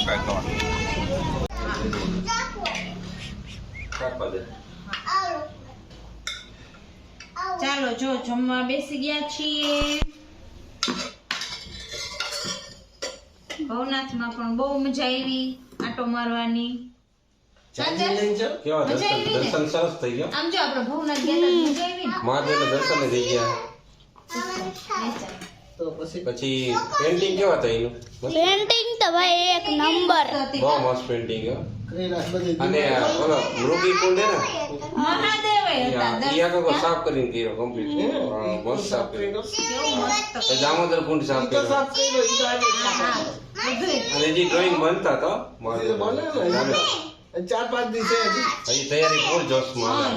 કાંઈ ખાવાનું. ચાલો જો જમવા બેસી ગયા છીએ. ભવનાથમાં પણ બહુ મજા આવી આટો મારવાની. દર્શન સરસ થઈ ગયા. આમ જો આપણે ભવનાથ ગયા હતા મજા આવી ને. મહાદેવના દર્શન થઈ ગયા. તો પછી પેન્ટિંગ કેવા હતા એનું? પેન્ટિંગ તો ભાઈ એક નંબર. બહુ મસ્ત પેન્ટિંગ હે. અને ઓલો મૃગી કુંડ હે ને મહાદેવ હતા. ઈ આખો સાફ કરીને કર્યો કમ્પ્લીટ. મસ્ત સાફ કર્યો. દામોદર કુંડ સાફ કર્યો. અને જે ડ્રોઈંગ બનતા તો મહાદેવ 4-5 દિવસે હજી તૈયારી ફૂલ જોશમાં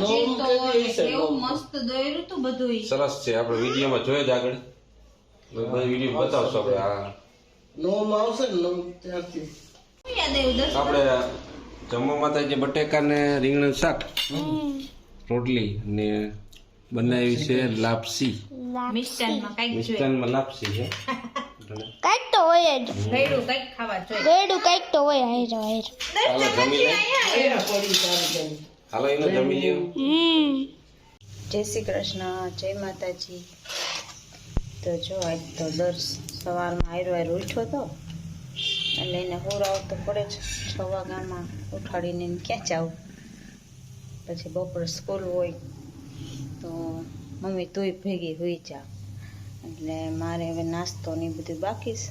એવું મસ્ત દોર્યું તું બધું. સરસ છે. આપણે વિડીયોમાં જોયે જ આગળ બધો વિડીયો બતાવશો આપણે. હા નોમાં આવશે ને નોમ ત્યારથી યાદ આવ્યું દર્શન. આપણે જમવામાં થાય છે બટેકા ને રીંગણનું શાક, રોટલી ને બનાવી છે લાપસી. મિષ્ટાનમાં કઈક જોઈએ. મિષ્ટાનમાં લાપસી છે. કઈક તો હોય જ. ગળ્યું કઈક ખાવા જોઈએ. ગળ્યું કઈક તો હોય. હાલો હાલો જમી લે. હાલો એને જમી લ્યો. જય શ્રી કૃષ્ણ, જય માતાજી. તો જો આજ તો દર્શ સવારમાં આયરો ઉઠ્યો તો એટલે એને હોરાવ તો પડે જ. 6 વાગ્યામાં ઉઠાડીને એને ક્યાં જાવ. પછી બપોર સ્કૂલ હોય તો મમ્મી તુંય ભેગી હોઈ જા. એટલે મારે હવે નાસ્તો ને એ બધું બાકી છે.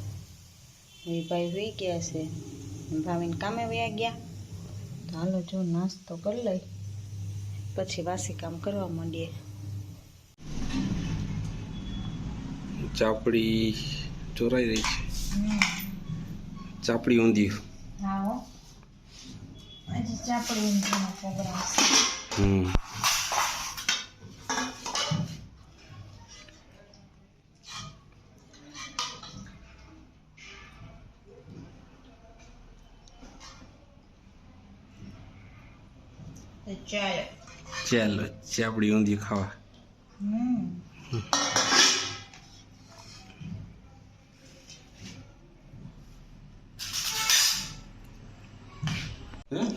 ભાઈ હોઈ ગયા છે, ભાવીને કામે વયા ગયા. તો હાલો જો નાસ્તો કરી લઈ પછી વાસી કામ કરવા માંડીએ. ચાપડી ચોરાઈ રહી છે. ચાપડી ઊંધિયું. હા હો, આજે ચાપડી ઊંધિયાનો પ્રોગ્રામ છે. ચાલો ચાપડી ઊંધિયું ખાવા.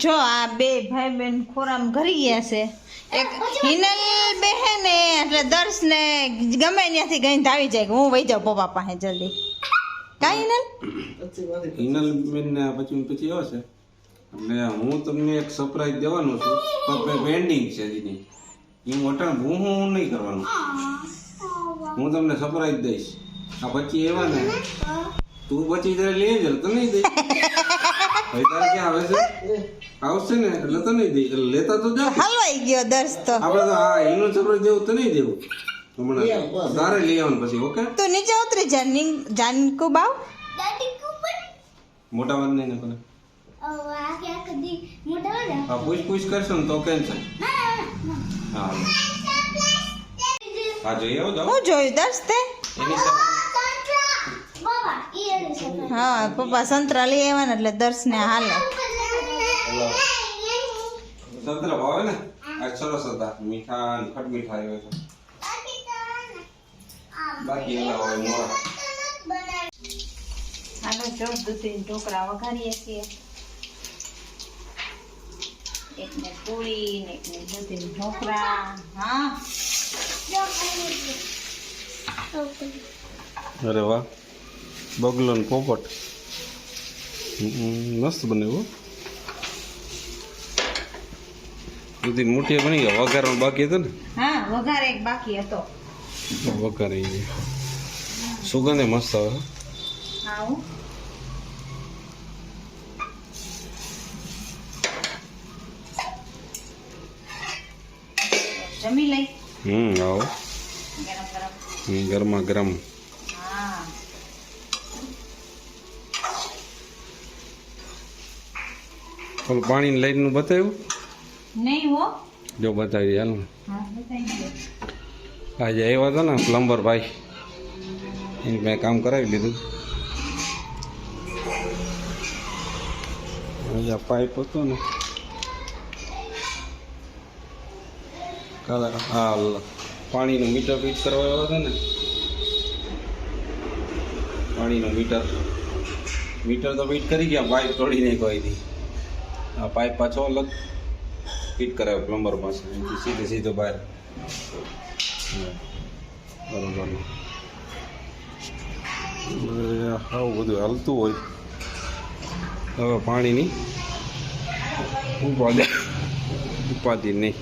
જો આ બે ભાઈ બેન ખોરામ ઘરી ગયા છે. એક હિનલ બેહે ને એટલે દર્શ ને ગમે ત્યાંથી ગઈને આવી જાય કે હું વહી જાઉં પપ્પા પાસે જલ્દી. કા હિનલ? હિનલ બેન ને પછી એવો છે એટલે હું તમને એક સરપ્રાઈઝ દેવાનો છું, પણ પેન્ડિંગ છે હજી. હું અટાણ હું નહીં કરવાનું. હું તમને સરપ્રાઈઝ દઈશ. આ પછી એવા ને તું પછી જરા લઈ જ તો નહીં દઈ. ભાઈ તારે ક્યાં આવે છે? આવશે ને એટલે તો નહીં દઈ. એટલે લેતા તો જાવ. હલવાઈ ગયો દર્શ તો. આપણે તો હા એનું સરપ્રાઈઝ દેવું તો નહીં દેવું. હમણાં તારે લઈ આવવાનું પછી. ઓકે તું નીચે ઉતરી જા. જાનકુ બાવ મોટા વાત નહીં ને કોને. હા પૂછ કરશો ને તો કેન્સલ. હા હા જઈ આવો જાઓ. હું જોયું દર્શ તે. એની સાથે હા પપ્પા સંતરા લઈ આવ્યા ને એટલે દર્શ ને હાલે. સંતરા ભાવે ને આ સરસ હતા. મીઠા ને ખટ મીઠા આવ્યો છે. બાકી એલા હોય મોરા. હાલો જો દૂધી ઢોકળા વઘારીએ છીએ. એકને પૂરી ને એકને દૂધી ઢોકળા. હા અરે વાહ, બગલો ને પોપટ મસ્ત બન્યું. દૂધી મોટી બની ગયા. વઘારવાનું બાકી હતો ને. હા વઘાર એક બાકી હતો. વઘારી સુગંધે મસ્ત આવે. હા હું જમી લઈ. આવો ગરમ ગરમ. ગરમા ગરમ. હા ઓલું પાણી લાઈટ નું બતાવ્યું? નહીં હો. જો બતાવી હાલ. હા બતાવી દે. આજે આવ્યા હતા ને પ્લમ્બર ભાઈ, એને મેં કામ કરાવી લીધું. પાઇપ હતો ને કાલે હા પાણીનું મીટર ફિટ કરવા આવ્યો હતો ને. પાણીનું મીટર મીટર તો ફિટ કરી ગયા, પાઇપ તોડી નહીં કોઈ દી. આ પાઇપ પાછો અલગ ફિટ કરાવ્યો પ્લમ્બર પાસે, એનાથી સીધો બહાર. બરોબર. આવું બધું હાલતું હોય. હવે પાણીની ઉપાધિ નહીં.